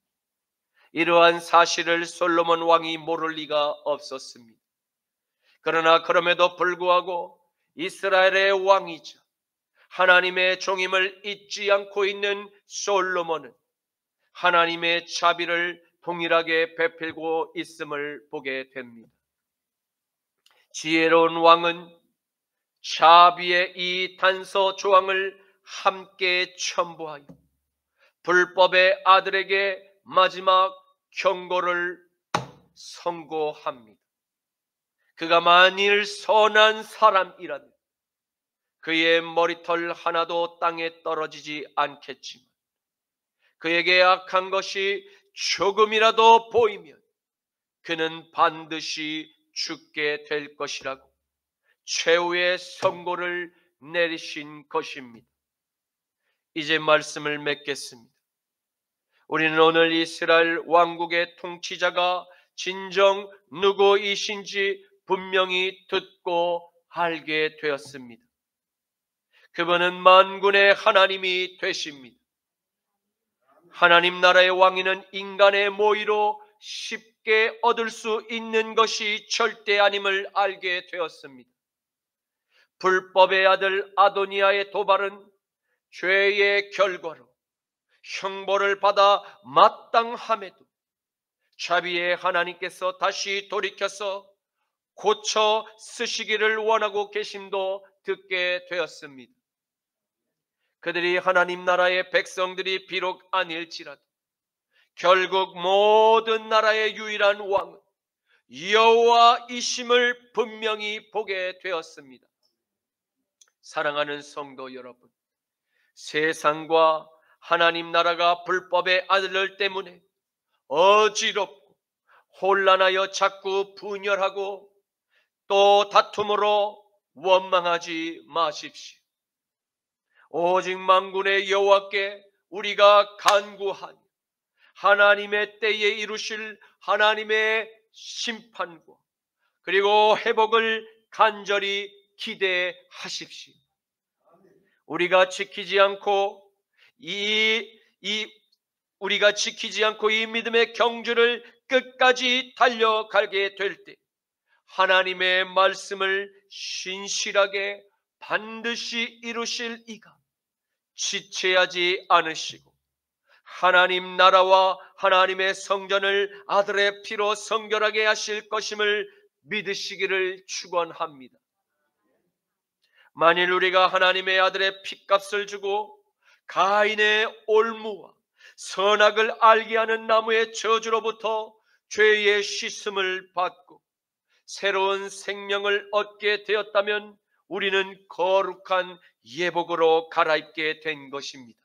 이러한 사실을 솔로몬 왕이 모를 리가 없었습니다. 그러나 그럼에도 불구하고 이스라엘의 왕이자 하나님의 종임을 잊지 않고 있는 솔로몬은 하나님의 자비를 동일하게 베풀고 있음을 보게 됩니다. 지혜로운 왕은 자비의 이 단서 조항을 함께 첨부하여 불법의 아들에게 마지막 경고를 선고합니다. 그가 만일 선한 사람이라면 그의 머리털 하나도 땅에 떨어지지 않겠지만 그에게 악한 것이 조금이라도 보이면 그는 반드시 죽게 될 것이라고 최후의 선고를 내리신 것입니다. 이제 말씀을 맺겠습니다. 우리는 오늘 이스라엘 왕국의 통치자가 진정 누구이신지 분명히 듣고 알게 되었습니다. 그분은 만군의 하나님이 되십니다. 하나님 나라의 왕위는 인간의 모의로 쉽게 얻을 수 있는 것이 절대 아님을 알게 되었습니다. 불법의 아들 아도니아의 도발은 죄의 결과로 형벌을 받아 마땅함에도 자비의 하나님께서 다시 돌이켜서 고쳐 쓰시기를 원하고 계심도 듣게 되었습니다. 그들이 하나님 나라의 백성들이 비록 아닐지라도 결국 모든 나라의 유일한 왕은 여호와이심을 분명히 보게 되었습니다. 사랑하는 성도 여러분, 세상과 하나님 나라가 불법의 아들 때문에 어지럽고 혼란하여 자꾸 분열하고 또 다툼으로 원망하지 마십시오. 오직 만군의 여호와께 우리가 간구하니 하나님의 때에 이루실 하나님의 심판과 그리고 회복을 간절히 기대하십시오. 우리가 지키지 않고 이 믿음의 경주를 끝까지 달려가게 될 때 하나님의 말씀을 신실하게 반드시 이루실 이가 지체하지 않으시고 하나님 나라와 하나님의 성전을 아들의 피로 성결하게 하실 것임을 믿으시기를 축원합니다. 만일 우리가 하나님의 아들의 핏값을 주고 가인의 올무와 선악을 알게 하는 나무의 저주로부터 죄의 씻음을 받고 새로운 생명을 얻게 되었다면 우리는 거룩한 예복으로 갈아입게 된 것입니다.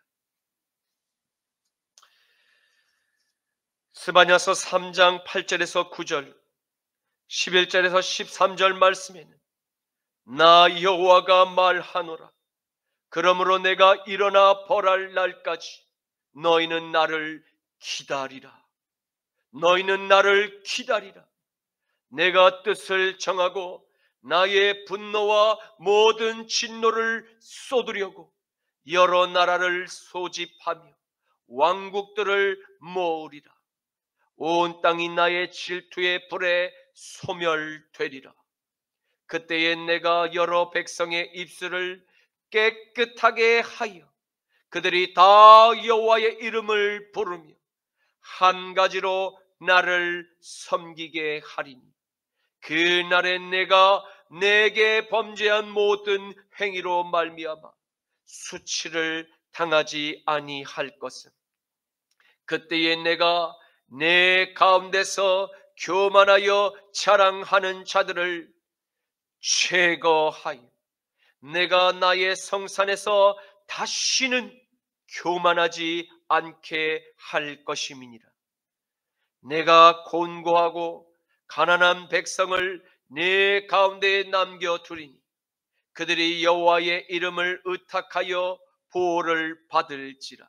스바냐서 3장 8절에서 9절, 11절에서 13절 말씀에는 나 여호와가 말하노라. 그러므로 내가 일어나 벌할 날까지 너희는 나를 기다리라. 너희는 나를 기다리라. 내가 뜻을 정하고 나의 분노와 모든 진노를 쏟으려고 여러 나라를 소집하며 왕국들을 모으리라. 온 땅이 나의 질투의 불에 소멸되리라. 그때에 내가 여러 백성의 입술을 깨끗하게 하여 그들이 다 여호와의 이름을 부르며 한 가지로 나를 섬기게 하리니 그날에 내가 내게 범죄한 모든 행위로 말미암아 수치를 당하지 아니할 것은 그때에 내가 내 가운데서 교만하여 자랑하는 자들을 제거하여 내가 나의 성산에서 다시는 교만하지 않게 할 것임이니라. 내가 곤고하고 가난한 백성을 내 가운데에 남겨두리니 그들이 여호와의 이름을 의탁하여 보호를 받을지라.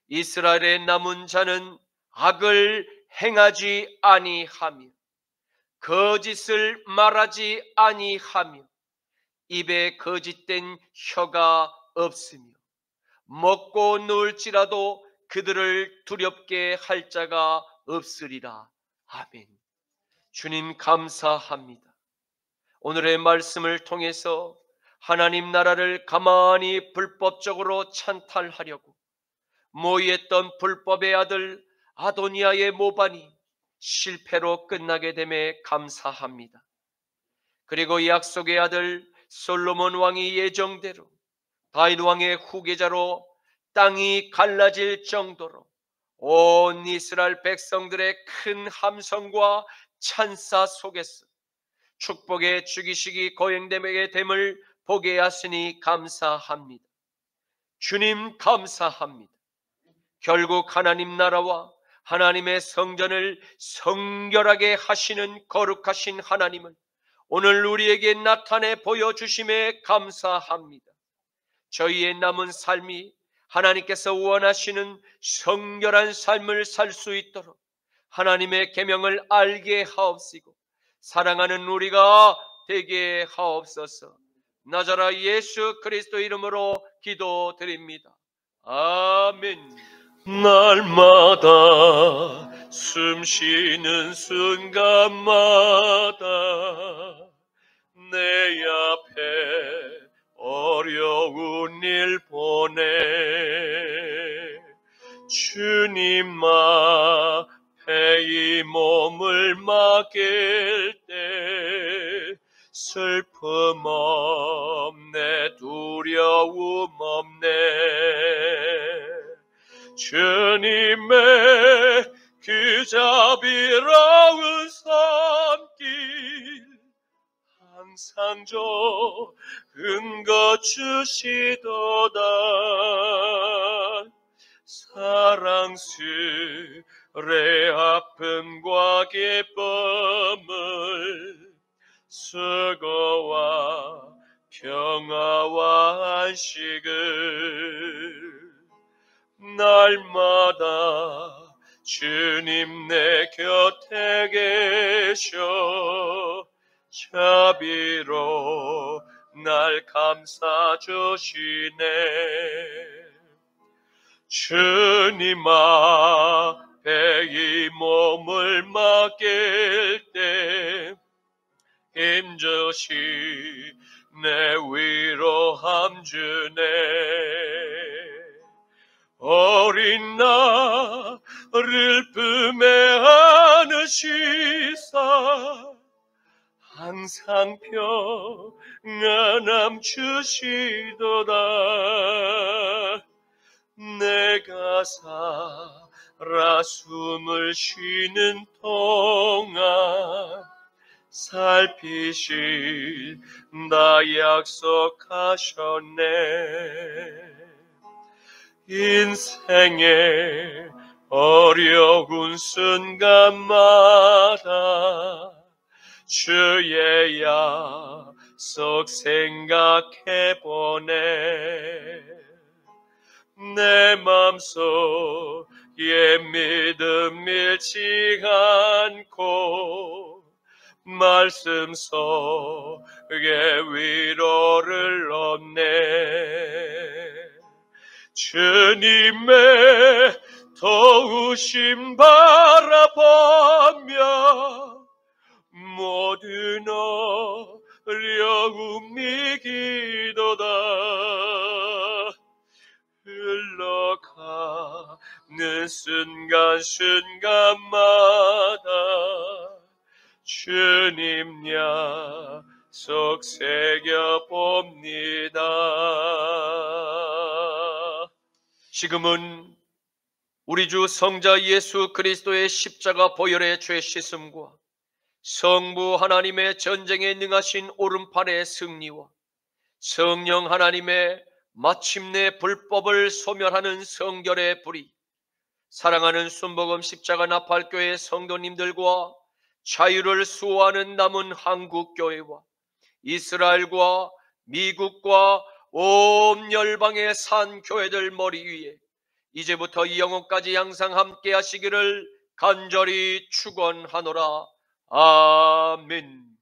이스라엘의 남은 자는 악을 행하지 아니하며 거짓을 말하지 아니하며 입에 거짓된 혀가 없으며 먹고 누울지라도 그들을 두렵게 할 자가 없으리라. 아멘. 주님 감사합니다. 오늘의 말씀을 통해서 하나님 나라를 가만히 불법적으로 찬탈하려고 모의했던 불법의 아들 아도니아의 모반이 실패로 끝나게 됨에 감사합니다. 그리고 약속의 아들 솔로몬 왕이 예정대로 다윗 왕의 후계자로 땅이 갈라질 정도로 온 이스라엘 백성들의 큰 함성과 찬사 속에서 축복의 주기식이 거행되게 됨을 보게 하시니 감사합니다. 주님 감사합니다. 결국 하나님 나라와 하나님의 성전을 성결하게 하시는 거룩하신 하나님을 오늘 우리에게 나타내 보여주심에 감사합니다. 저희의 남은 삶이 하나님께서 원하시는 성결한 삶을 살 수 있도록 하나님의 계명을 알게 하옵시고 사랑하는 우리가 되게 하옵소서. 나자라 예수 그리스도 이름으로 기도드립니다. 아멘. 날마다 숨 쉬는 순간마다 내 앞에 어려운 일 보내 주님 앞에 이 몸을 맡길 때 슬픔 없네 두려움 없네 주님의 그 자비로운 손길 항상 좋은 것 주시도다 사랑스레 아픔과 기쁨을 수고와 평화와 안식을 날마다 주님 내 곁에 계셔 자비로 날 감싸 주시네. 주님 앞에 이 몸을 맡길 때 힘주시 내 위로함 주네. 어린 나를 품에 안으시사 항상 평안함 주시도다. 내가 살아 숨을 쉬는 동안 살피신다 약속하셨네. 인생의 어려운 순간마다 주의 약속 생각해보네. 내 맘속에 믿음 잃지 않고 말씀 속에 위로를 얻네. 주님의 도우심 바라보며 모든 어려움 이기도다. 흘러가는 순간순간마다 주님 약속 새겨봅니다. 지금은 우리 주 성자 예수 그리스도의 십자가 보혈의 죄 씻음과 성부 하나님의 전쟁에 능하신 오른팔의 승리와 성령 하나님의 마침내 불법을 소멸하는 성결의 불이 사랑하는 순복음 십자가 나팔교회 성도님들과 자유를 수호하는 남은 한국교회와 이스라엘과 미국과 온 열방의 산 교회들 머리 위에 이제부터 이 영혼까지 항상 함께 하시기를 간절히 축원하노라. 아멘.